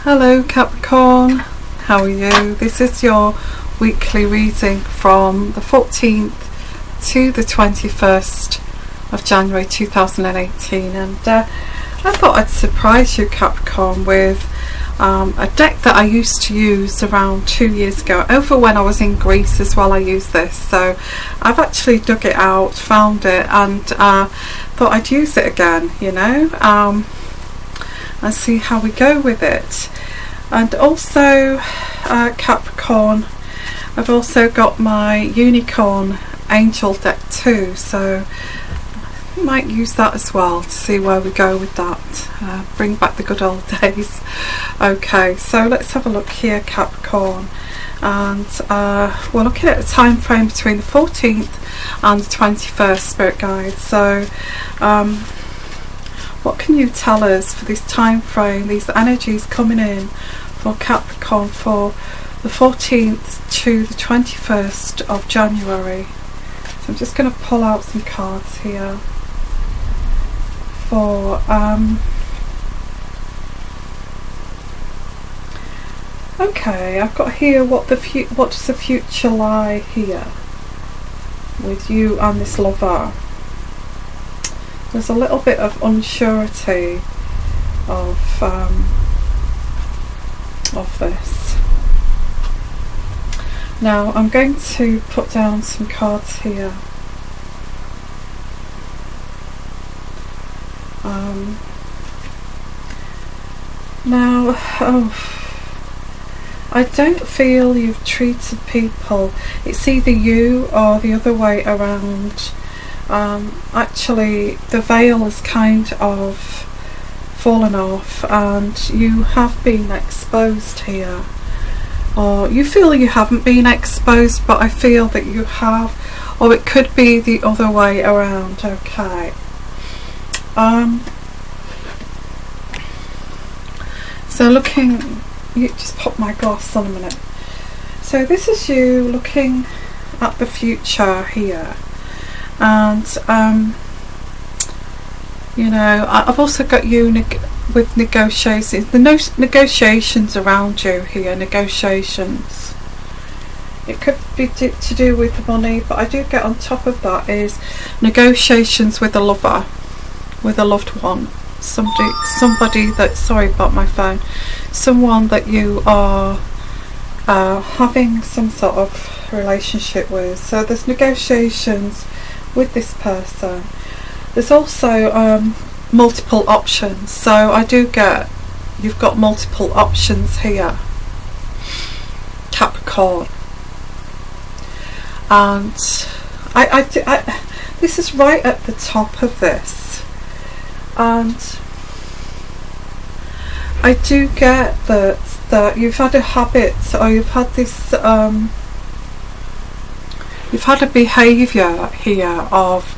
Hello Capricorn, how are you? This is your weekly reading from the 14th to the 21st of January 2018, and I thought I'd surprise you Capricorn with a deck that I used to use around 2 years ago. Over when I was in Greece as well I used this, so I've actually dug it out, found it, and thought I'd use it again, you know, and see how we go with it. And also Capricorn, I've also got my unicorn angel deck too, so I might use that as well to see where we go with that, bring back the good old days. Okay, so let's have a look here Capricorn, and we're looking at a time frame between the 14th and the 21st, spirit guide. So what can you tell us for this time frame, these energies coming in for Capricorn for the 14th to the 21st of January? So I'm just going to pull out some cards here for okay, I've got here what does the future lie here with you and this lover. There's a little bit of unsurety of this. Now I'm going to put down some cards here. Now, I don't feel you've treated people, it's either you or the other way around. Actually the veil has kind of fallen off and you have been exposed here, or you feel you haven't been exposed but I feel that you have, or it could be the other way around. Okay, so looking, you just pop my glass on a minute. So this is you looking at the future here, and you know, I've also got you with negotiations, the negotiations around you here, negotiations. It could be to do with money, but I do get on top of that is negotiations with a lover, with a loved one, somebody that, sorry about my phone, someone that you are having some sort of relationship with. So there's negotiations with this person. There's also multiple options, so I do get you've got multiple options here Capricorn, and I this is right at the top of this, and I do get that you've had a habit, or you've had this you've had a behaviour here of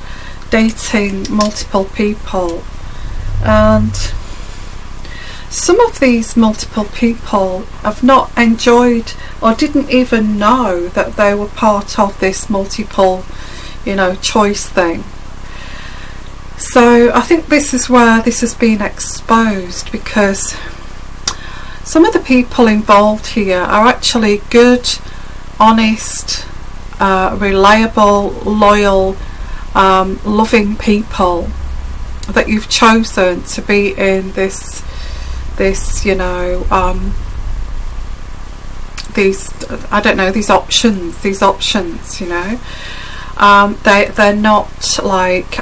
dating multiple people, and some of these multiple people have not enjoyed or didn't even know that they were part of this multiple, you know, choice thing. So I think this is where this has been exposed, because some of the people involved here are actually good, honest, reliable, loyal, loving people that you've chosen to be in this you know, these, I don't know, these options, you know. They're not like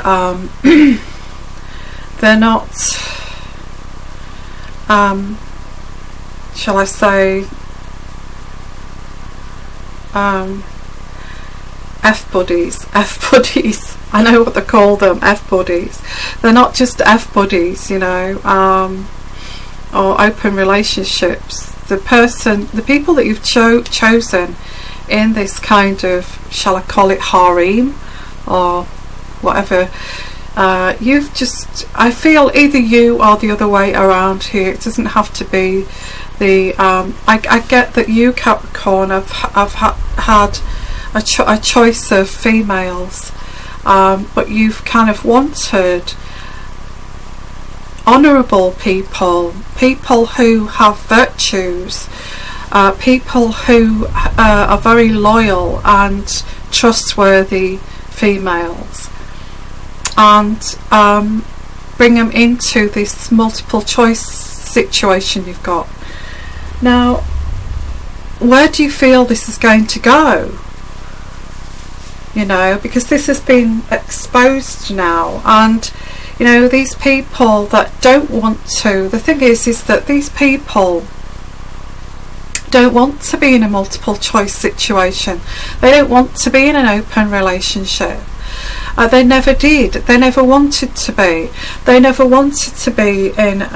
they're not shall I say F-buddies, I know what they call them, F-buddies. They're not just F-buddies, you know, or open relationships. The people that you've chosen in this kind of, shall I call it harem or whatever, you've just, I feel either you or the other way around here. It doesn't have to be the I get that you Capricorn have had a choice of females, but you've kind of wanted honourable people, people who have virtues, people who are very loyal and trustworthy females, and bring them into this multiple choice situation you've got. Now, where do you feel this is going to go? You know, because this has been exposed now, and you know, these people that don't want to, the thing is that these people don't want to be in a multiple choice situation. They don't want to be in an open relationship. They never did. They never wanted to be. They never wanted to be in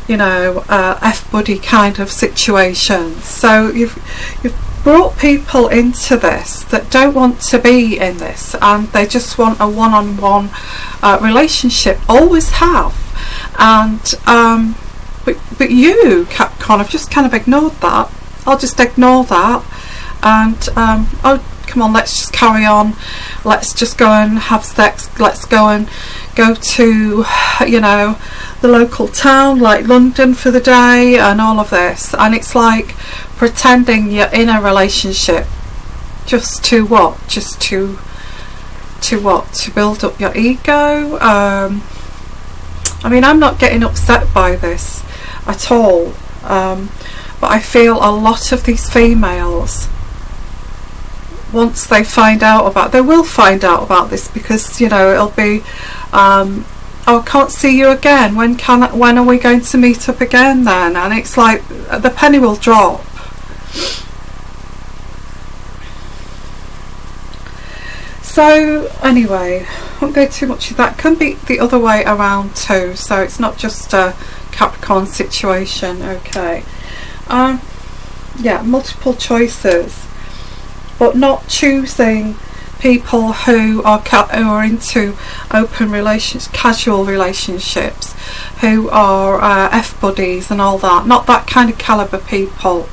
you know, F-buddy kind of situations. So you've brought people into this that don't want to be in this, and they just want a one-on-one relationship, always have. And but you, Capricorn, have just kind of ignored that. I'll just ignore that, and oh, come on, let's just carry on. Let's just go and have sex. Let's go to, you know, the local town like London for the day and all of this. And it's like pretending you're in a relationship just to what? Just to what? To build up your ego? I mean, I'm not getting upset by this at all, but I feel a lot of these females, once they find out about, they will find out about this, because you know, it'll be oh, I can't see you again, when are we going to meet up again then? And it's like the penny will drop. So anyway, I won't go too much of that. Can be the other way around too, so it's not just a Capricorn situation. Okay, yeah, multiple choices, but not choosing people who are into open relations, casual relationships, who are F-buddies and all that. Not that kind of caliber people.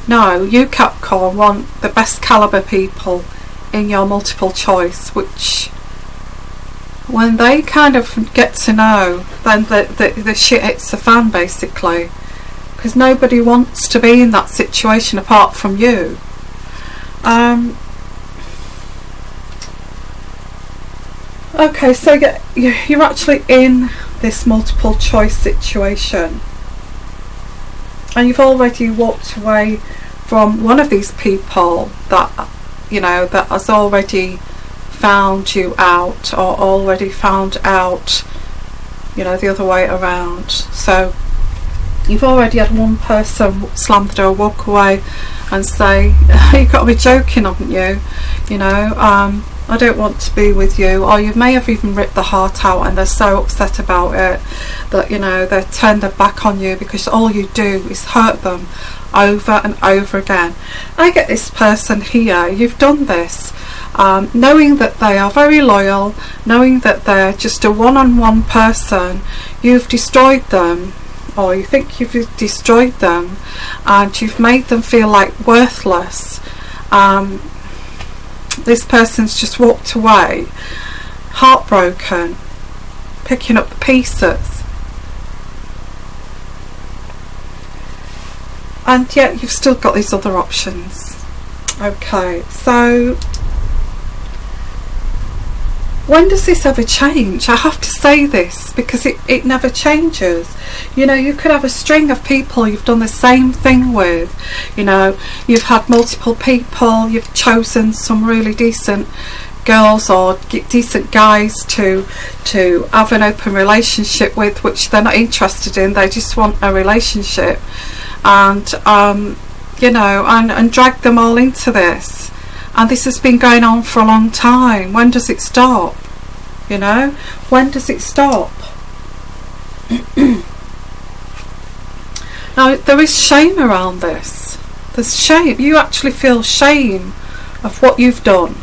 No, you, Capricorn, want the best caliber people in your multiple choice, which when they kind of get to know, then the shit hits the fan, basically, because nobody wants to be in that situation apart from you. Okay, so you're actually in this multiple choice situation, and you've already walked away from one of these people that, you know, that has already found you out, or already found out, you know, the other way around. So you've already had one person slam the door, walk away and say, you've got to be joking, haven't you? You know, I don't want to be with you. Or you may have even ripped the heart out, and they're so upset about it that, you know, they've turned their back on you because all you do is hurt them over and over again. I get this person here, you've done this knowing that they are very loyal, knowing that they're just a one-on-one person. You've destroyed them, or you think you've destroyed them, and you've made them feel like worthless. This person's just walked away, heartbroken, picking up the pieces, and yet you've still got these other options. Okay, so when does this ever change? I have to say this because it never changes. You know, you could have a string of people you've done the same thing with. You know, you've had multiple people, you've chosen some really decent girls or decent guys to have an open relationship with, which they're not interested in. They just want a relationship, and you know, and drag them all into this. And this has been going on for a long time. When does it stop? You know, when does it stop? Now, there is shame around this. There's shame. You actually feel shame of what you've done.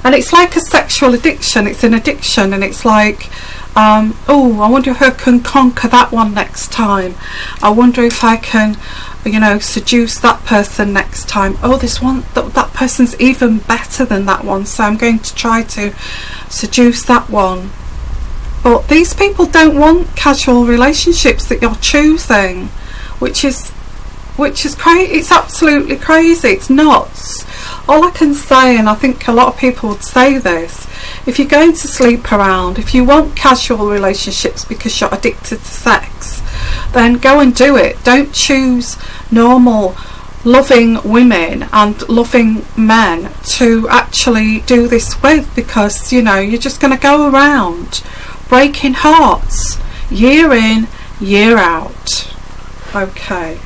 And it's like a sexual addiction. It's an addiction, and it's like, oh, I wonder if I can conquer that one next time. I wonder if I can, you know, seduce that person next time. Oh, this one, that person's even better than that one, so I'm going to try to seduce that one. But these people don't want casual relationships that you're choosing, which is crazy. It's absolutely crazy. It's nuts. All I can say, and I think a lot of people would say this, if you're going to sleep around, if you want casual relationships because you're addicted to sex, then go and do it. Don't choose normal loving women and loving men to actually do this with, because you know you're just going to go around breaking hearts year in, year out. Okay,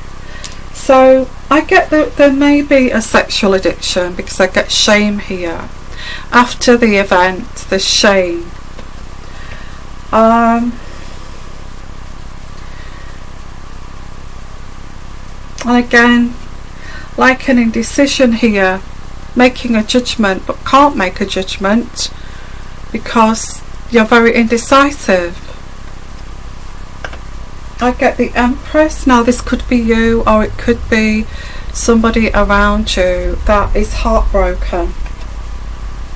so I get that there may be a sexual addiction, because I get shame here. After the event, the shame. And again, like an indecision here, making a judgment but can't make a judgment because you're very indecisive. I get the Empress. Now this could be you, or it could be somebody around you that is heartbroken.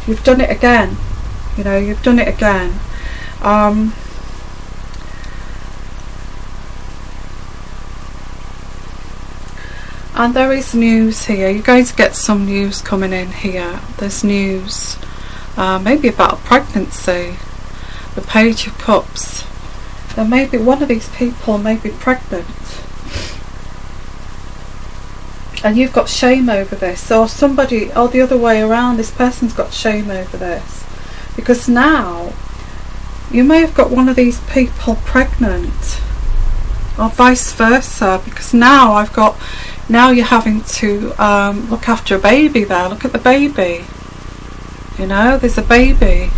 You've done it again. You know, you've done it again. And there is news here. You're going to get some news coming in here. There's news, maybe about a pregnancy. The Page of Cups. There may be one of these people may be pregnant, and you've got shame over this, or somebody, or the other way around, this person's got shame over this, because now you may have got one of these people pregnant, or vice versa, because now now you're having to look after a baby there. Look at the baby. You know, there's a baby,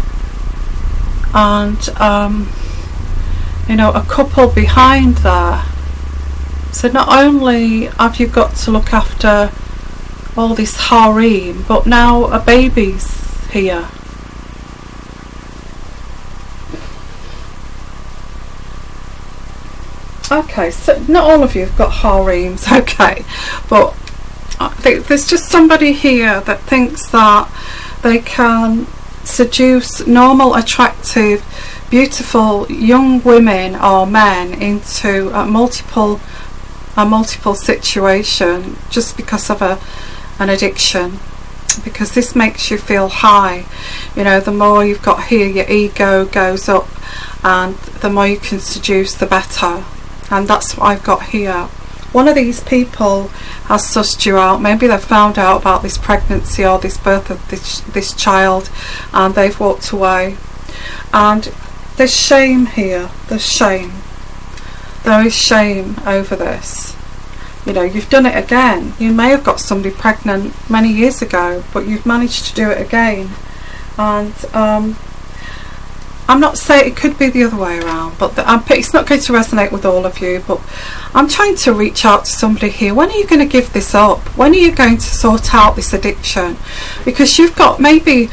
and you know, a couple behind there. So not only have you got to look after all this harem, but now a baby's here. Okay, so not all of you have got harems, okay, but I think there's just somebody here that thinks that they can seduce normal, attractive, beautiful young women or men into a multiple situation just because of an addiction, because this makes you feel high. You know, the more you've got here, your ego goes up, and the more you can seduce, the better. And that's what I've got here. One of these people has sussed you out. Maybe they've found out about this pregnancy or this birth of this child, and they've walked away. And there's shame here. There's shame. There is shame over this. You know, you've done it again. You may have got somebody pregnant many years ago, but you've managed to do it again. And I'm not saying it could be the other way around, but it's not going to resonate with all of you, but I'm trying to reach out to somebody here. When are you going to give this up? When are you going to sort out this addiction? Because you've got maybe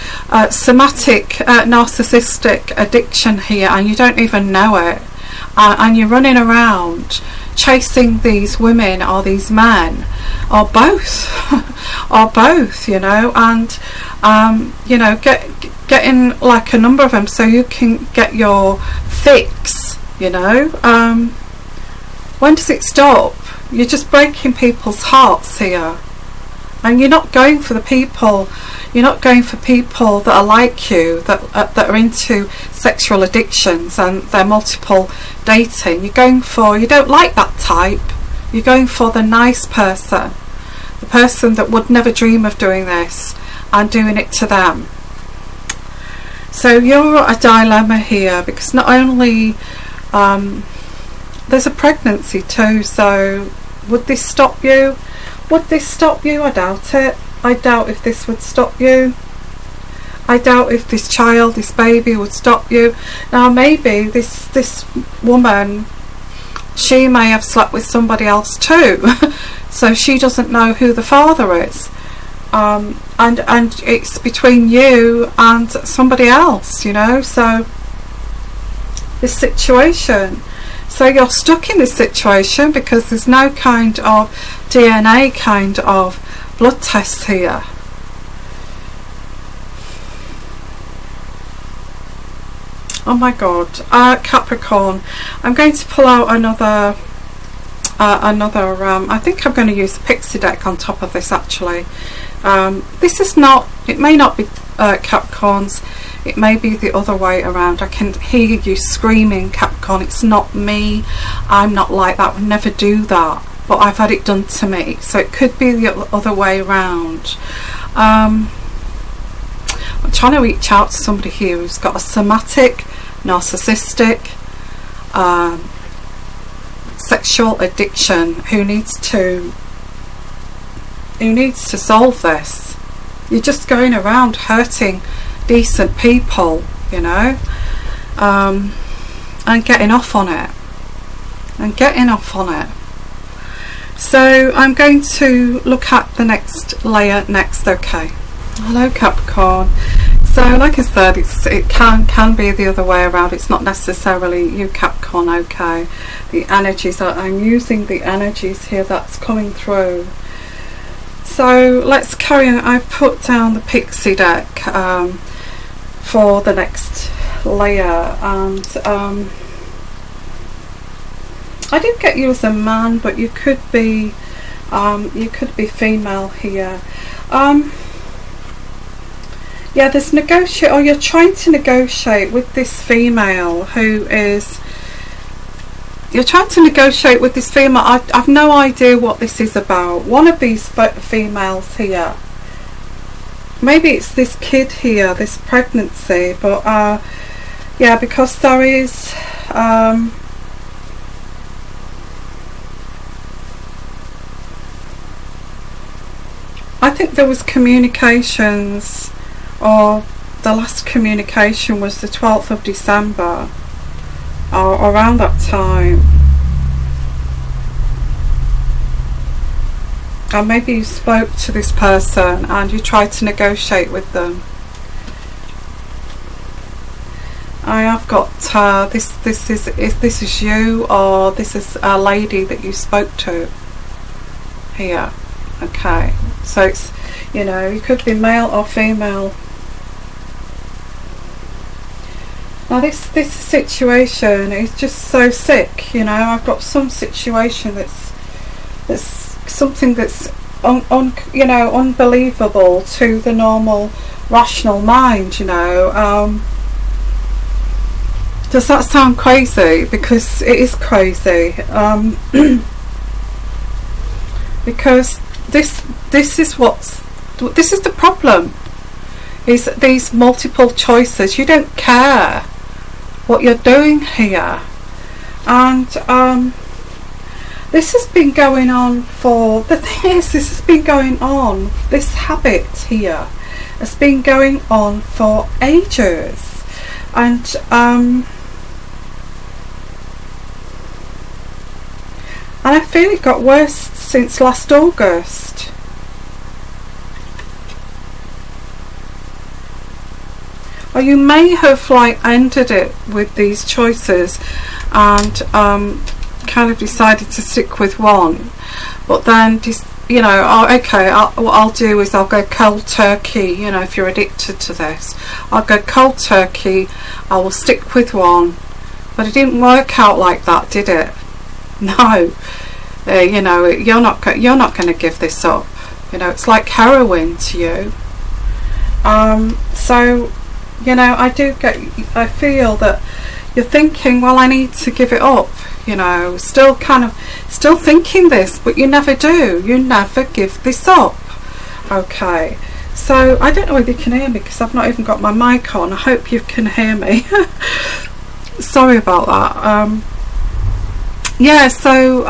somatic narcissistic addiction here, and you don't even know it, and you're running around chasing these women or these men, or both or both, you know, and you know, getting like a number of them so you can get your fix, you know. When does it stop? You're just breaking people's hearts here, and you're not going for the people, you're not going for people that are like you, that are into sexual addictions and they're multiple dating. You're going for, you don't like that type, you're going for the nice person, the person that would never dream of doing this and doing it to them. So you're a dilemma here, because not only there's a pregnancy too, so would this stop you? Would this stop you? I doubt it. I doubt if this would stop you. I doubt if this child, this baby, would stop you. Now maybe this woman, she may have slept with somebody else too, so she doesn't know who the father is. And it's between you and somebody else, you know. So this situation, so you're stuck in this situation because there's no kind of DNA kind of blood tests here. Oh my god. Capricorn, I'm going to pull out another I think I'm going to use the pixie deck on top of this actually. This is not, it may not be Capricorns, it may be the other way around. I can hear you screaming, Capricorn. It's not me, I'm not like that, would never do that, but I've had it done to me, so it could be the other way around. I'm trying to reach out to somebody here who's got a somatic, narcissistic, sexual addiction, who needs to solve this. You're just going around hurting decent people, you know, and getting off on it, So I'm going to look at the next layer next. Okay, hello Capricorn. So like I said, it can be the other way around. It's not necessarily you, Capricorn. Okay, the energies that I'm using, the energies here that's coming through. So let's carry on. I've put down the pixie deck for the next layer, and I did get you as a man, but you could be female here. Yeah, there's negotiate, or you're trying to negotiate with this female who is, you're trying to negotiate with this female. I've no idea what this is about. One of these females here, maybe it's this kid here, this pregnancy, but yeah, because there is I think there was communications, or the last communication was the 12th of December, or around that time, and maybe you spoke to this person and you tried to negotiate with them. I have got this is you, or this is a lady that you spoke to here. Okay, so it's, you know, you could be male or female. Now this situation is just so sick, you know. I've got some situation that's something that's you know, unbelievable to the normal rational mind, you know. Does that sound crazy? Because it is crazy. Because this is the problem, is these multiple choices. You don't care what you're doing here, and this has been going on for, the thing is, this has been going on, this habit here has been going on for ages, and I feel it got worse since last August. Or you may have like ended it with these choices and kind of decided to stick with one, but then you know, okay, what I'll do is I'll go cold turkey. You know, if you're addicted to this, I'll go cold turkey, I will stick with one. But it didn't work out like that, did it? No. You know, you're not going to give this up. You know, it's like heroin to you. So, you know, I feel that you're thinking, well, I need to give it up. You know, still thinking this, but you never do. You never give this up. Okay. So I don't know whether you can hear me, because I've not even got my mic on. I hope you can hear me. Sorry about that. Yeah. So.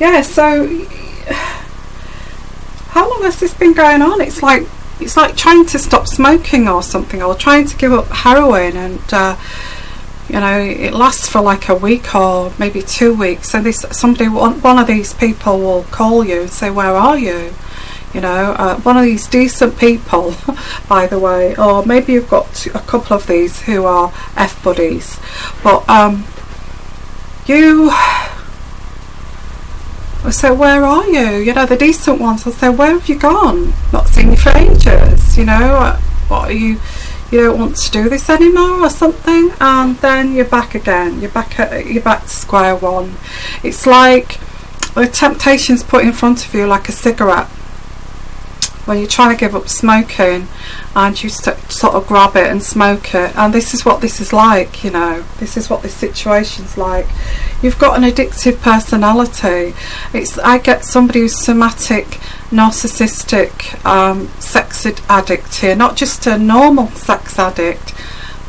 Yeah, so how long has this been going on? It's like trying to stop smoking or something, or trying to give up heroin, and you know, it lasts for like a week or maybe 2 weeks, and one of these people will call you and say, where are you? You know, one of these decent people, by the way, or maybe you've got a couple of these who are F-buddies, but you... I say, where are you? You know, the decent ones will say, where have you gone? Not seen you for ages, you know. what are you don't want to do this anymore or something, and then you're back again. You're back to square one. It's like the temptation's put in front of you like a cigarette when you're trying to give up smoking, and you sort of grab it and smoke it. And this is what this is like, you know. This is what this situation's like. You've got an addictive personality. I get somebody who's somatic, narcissistic, sex addict here, not just a normal sex addict,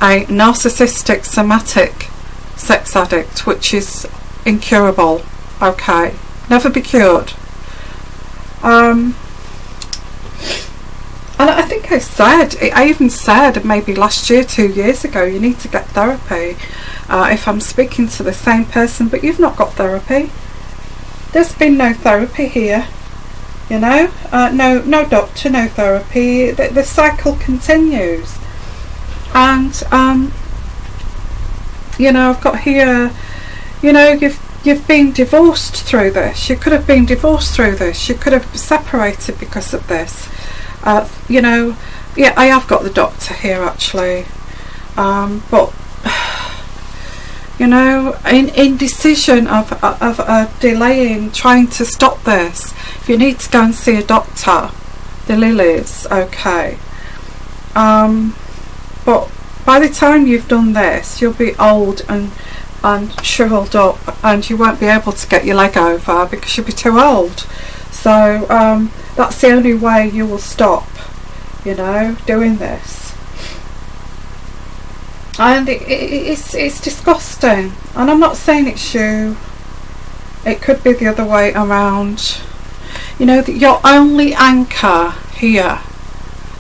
a narcissistic, somatic sex addict, which is incurable. Okay, never be cured. And I think I even said maybe last year, 2 years ago, you need to get therapy if I'm speaking to the same person, but you've not got therapy. There's been no therapy here, you know, no doctor, no therapy. The cycle continues. And you know, I've got here, you know, you've been divorced through this. You could have been divorced through this. You could have separated because of this. You know, yeah, I have got the doctor here actually, but you know, in indecision of delaying, trying to stop this, you need to go and see a doctor. The lilies, okay. But by the time you've done this, you'll be old and shriveled up, and you won't be able to get your leg over because you'll be too old. So that's the only way you will stop, you know, doing this. And it's disgusting. And I'm not saying it's you. It could be the other way around. You know, that your only anchor here,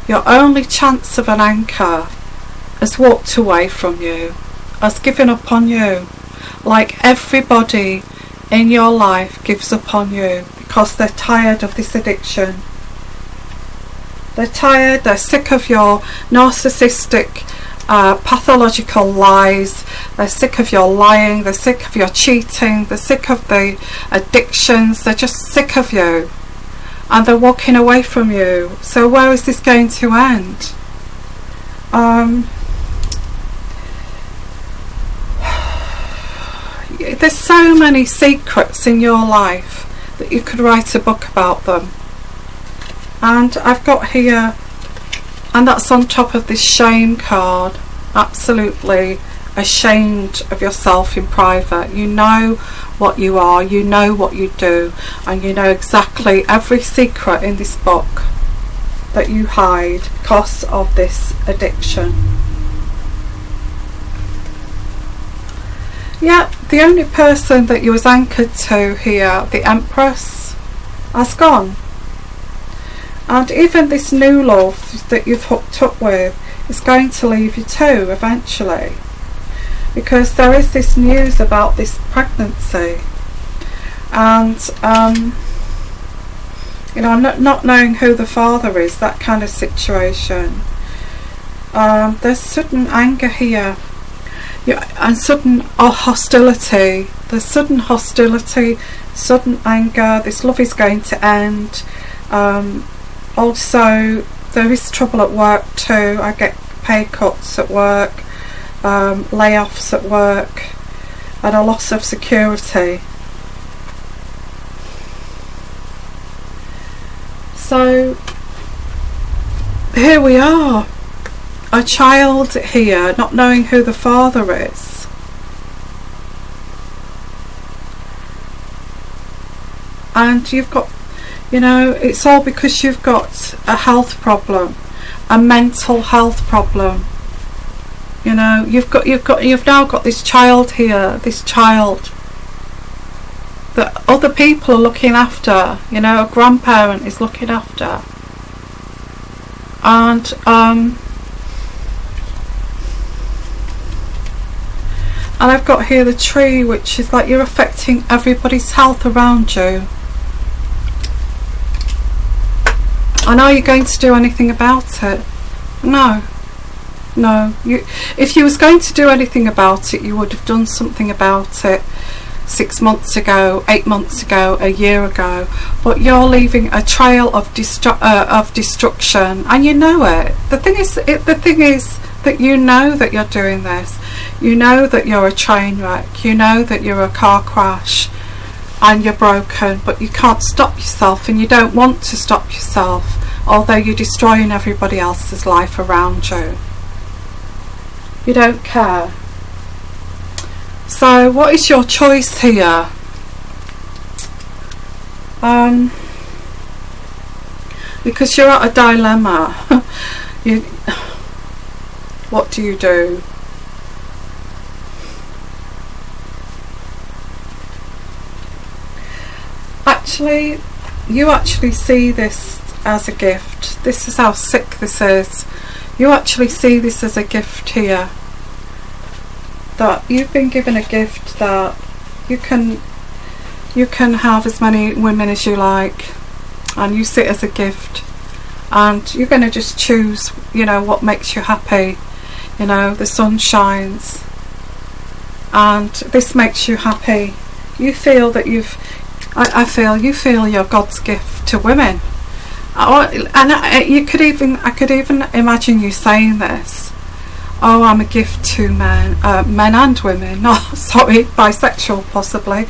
your only chance of an anchor, has walked away from you, has given up on you. Like everybody in your life gives up on you because they're tired of this addiction. They're tired, they're sick of your narcissistic, pathological lies. They're sick of your lying, they're sick of your cheating, they're sick of the addictions. They're just sick of you, and they're walking away from you. So where is this going to end? There's so many secrets in your life that you could write a book about them. And I've got here, and that's on top of this shame card. Absolutely ashamed of yourself in private. You know what you are, you know what you do, and you know exactly every secret in this book that you hide because of this addiction. Yeah, the only person that you was anchored to here, the Empress, has gone. And even this new love that you've hooked up with is going to leave you too eventually, because there is this news about this pregnancy, and you know, not knowing who the father is, that kind of situation. There's sudden anger here. And sudden hostility. There's sudden hostility, sudden anger. This love is going to end. Also, there is trouble at work too. I get pay cuts at work, layoffs at work, and a loss of security. So here we are. A child here, not knowing who the father is. And you've got, you know, it's all because you've got a health problem, a mental health problem. You know, you've now got this child here, this child that other people are looking after. You know, a grandparent is looking after. And and I've got here the tree, which is like you're affecting everybody's health around you. And are you going to do anything about it? No. No. If you was going to do anything about it, you would have done something about it 6 months ago, 8 months ago, a year ago, but you're leaving a trail of destruction, and you know it. The thing is that you know that you're doing this. You know that you're a train wreck. You know that you're a car crash, and you're broken, but you can't stop yourself, and you don't want to stop yourself, although you're destroying everybody else's life around you. You don't care. So what is your choice here? Because you're at a dilemma. What do you do? Actually, you actually see this as a gift. This is how sick this is. You actually see this as a gift here. That you've been given a gift that you can have as many women as you like, and you see it as a gift, and you're going to just choose, you know, what makes you happy. You know, the sun shines, and this makes you happy. You feel that I feel you're God's gift to women. And I could even imagine you saying this. Oh, I'm a gift to men and women. No, sorry, bisexual possibly.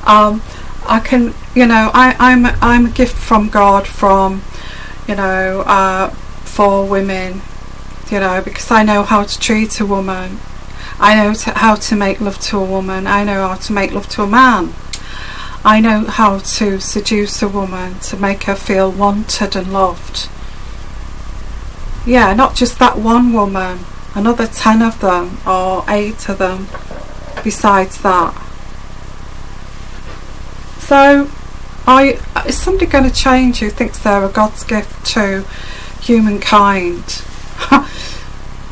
I can, you know, I'm a gift from God, from, you know, for women, you know, because I know how to treat a woman. I know how to make love to a woman. I know how to make love to a man. I know how to seduce a woman to make her feel wanted and loved. Yeah, not just that one woman. Another 10 of them, or 8 of them besides that. So is somebody going to change who thinks they're a God's gift to humankind?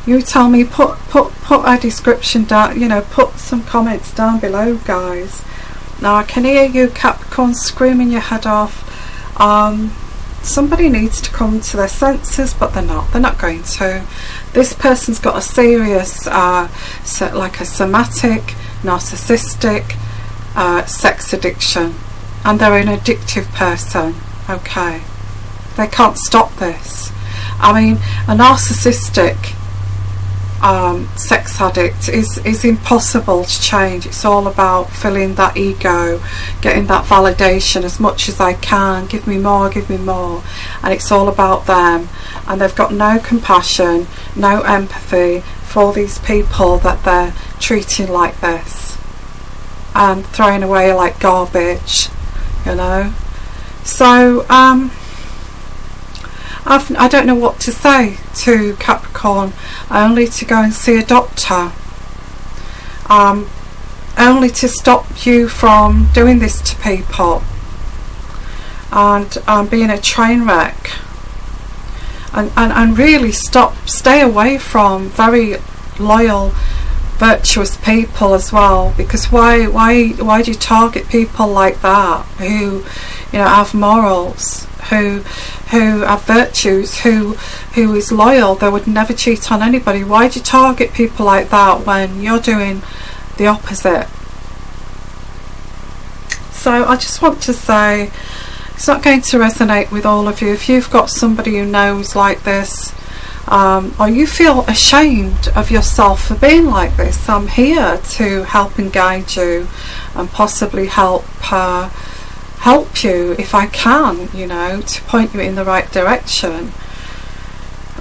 You tell me. Put a description down, you know, put some comments down below, guys. Now I can hear you, Capricorn, screaming your head off. Somebody needs to come to their senses, but they're not going to. This person's got a serious like a somatic, narcissistic sex addiction, and they're an addictive person. Okay, they can't stop this. I mean, a narcissistic sex addict is impossible to change. It's all about filling that ego, getting that validation as much as I can. Give me more, and it's all about them, and they've got no compassion, no empathy for these people that they're treating like this and throwing away like garbage, you know. So I don't know what to say to Capricorn, only to go and see a doctor, only to stop you from doing this to people, and being a train wreck, and really stay away from very loyal, virtuous people as well. Because why do you target people like that, who, you know, have morals, who have virtues, who is loyal? They would never cheat on anybody. Why do you target people like that when you're doing the opposite? So I just want to say, it's not going to resonate with all of you. If you've got somebody who knows like this, or you feel ashamed of yourself for being like this, I'm here to help and guide you, and possibly help you if I can, you know, to point you in the right direction.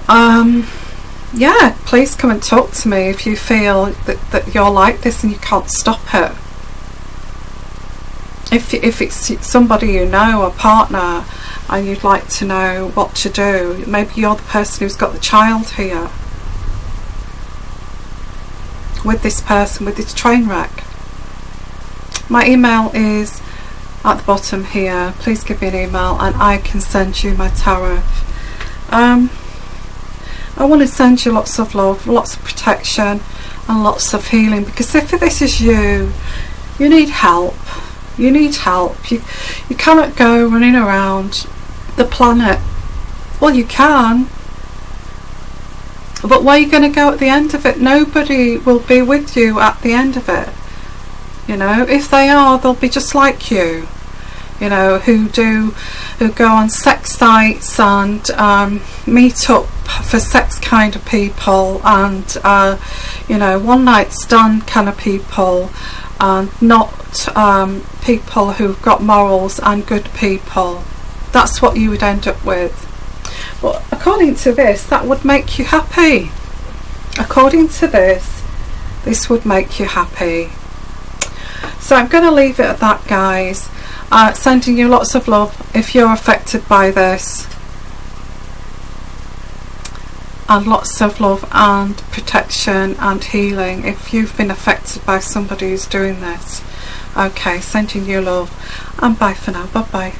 Yeah, please come and talk to me if you feel that you're like this and you can't stop it. If it's somebody you know, a partner, and you'd like to know what to do, maybe you're the person who's got the child here with this person, with this train wreck. My email is at the bottom here. Please give me an email and I can send you my tarot. I want to send you lots of love, lots of protection, and lots of healing, because if this is you need help. You need help. You cannot go running around the planet. Well, you can, but where are you going to go at the end of it? Nobody will be with you at the end of it. You know, if they are, they'll be just like you. You know, who go on sex sites and meet up for sex kind of people, and you know, one night stand kind of people, and not people who've got morals and good people. That's what you would end up with. But according to this, that would make you happy. According to this would make you happy. So I'm going to leave it at that, guys. Sending you lots of love if you're affected by this, and lots of love and protection and healing if you've been affected by somebody who's doing this. Okay, sending you love, and bye for now. Bye bye.